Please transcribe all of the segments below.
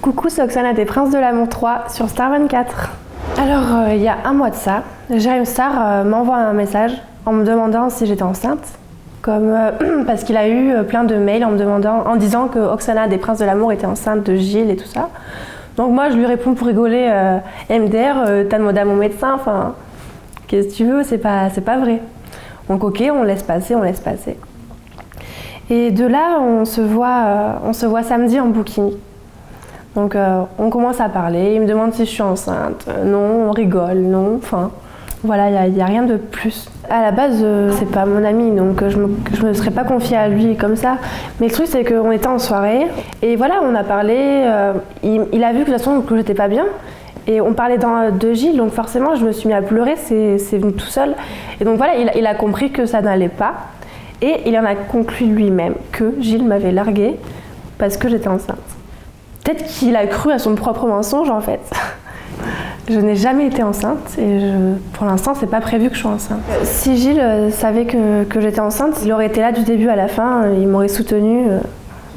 Coucou, c'est Oksana des Princes de l'Amour 3 sur Star 24. Alors, il y a un mois de ça, Jérém Star m'envoie un message en me demandant si j'étais enceinte. Parce qu'il a eu plein de mails en disant que Oksana des Princes de l'Amour était enceinte de Gilles et tout ça. Donc moi, je lui réponds pour rigoler, MDR, t'as demandé à mon médecin, enfin, qu'est-ce que tu veux, c'est pas vrai. Donc ok, on laisse passer. Et de là, on se voit samedi en bikini. Donc on commence à parler, il me demande si je suis enceinte, non, on rigole, non, enfin, voilà, il n'y a rien de plus. À la base, c'est pas mon ami, donc je me serais pas confiée à lui comme ça. Mais le truc, c'est qu'on était en soirée, et voilà, on a parlé, il a vu que de toute façon que j'étais pas bien, et on parlait de Gilles, donc forcément, je me suis mis à pleurer, c'est venu tout seul. Et donc voilà, il a compris que ça n'allait pas, et il en a conclu lui-même que Gilles m'avait larguée parce que j'étais enceinte. Peut-être qu'il a cru à son propre mensonge en fait. Je n'ai jamais été enceinte et pour l'instant c'est pas prévu que je sois enceinte. Si Gilles savait que j'étais enceinte, il aurait été là du début à la fin, il m'aurait soutenue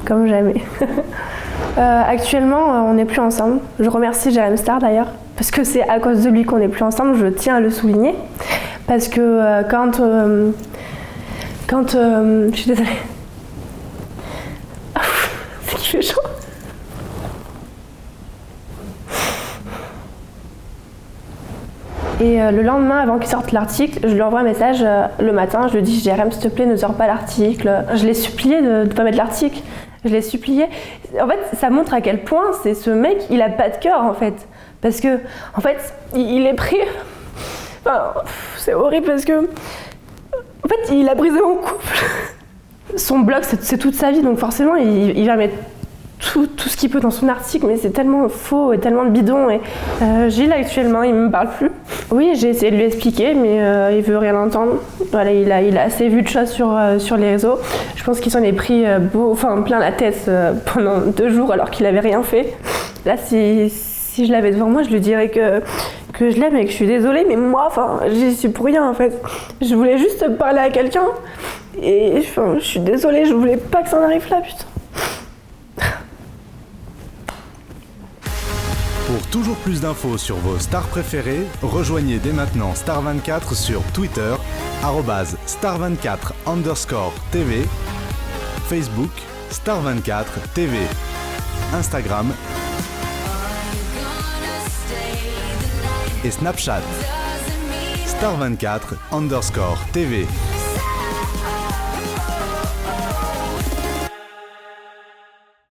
comme jamais. Actuellement on n'est plus ensemble. Je remercie Jérém Star d'ailleurs, parce que c'est à cause de lui qu'on n'est plus ensemble, je tiens à le souligner. Parce que quand je suis désolée. C'est qu'il fait chaud. Et le lendemain, avant qu'il sorte l'article, je lui envoie un message le matin, je lui dis Jérém, s'il te plaît, ne sors pas l'article. Je l'ai supplié de ne pas mettre l'article. Je l'ai supplié. En fait, ça montre à quel point c'est ce mec, il a pas de cœur en fait. Parce que, en fait, il est pris. Enfin, c'est horrible parce que. En fait, il a brisé mon couple. Son blog, c'est toute sa vie, donc forcément, il va mettre tout ce qu'il peut dans son article, mais c'est tellement faux et tellement bidon. Et Gilles, actuellement, il me parle plus. Oui, j'ai essayé de lui expliquer, mais il veut rien entendre. Voilà, il a assez vu de choses sur les réseaux. Je pense qu'il s'en est pris plein la tête pendant 2 jours alors qu'il avait rien fait. Là, si je l'avais devant moi, je lui dirais que je l'aime et que je suis désolée, mais moi, j'y suis pour rien en fait. Je voulais juste parler à quelqu'un et je suis désolée, je voulais pas que ça en arrive là, putain. Pour toujours plus d'infos sur vos stars préférées, rejoignez dès maintenant Star24 sur Twitter, @star24_TV, Facebook, Star24 TV, Instagram et Snapchat, Star24_TV.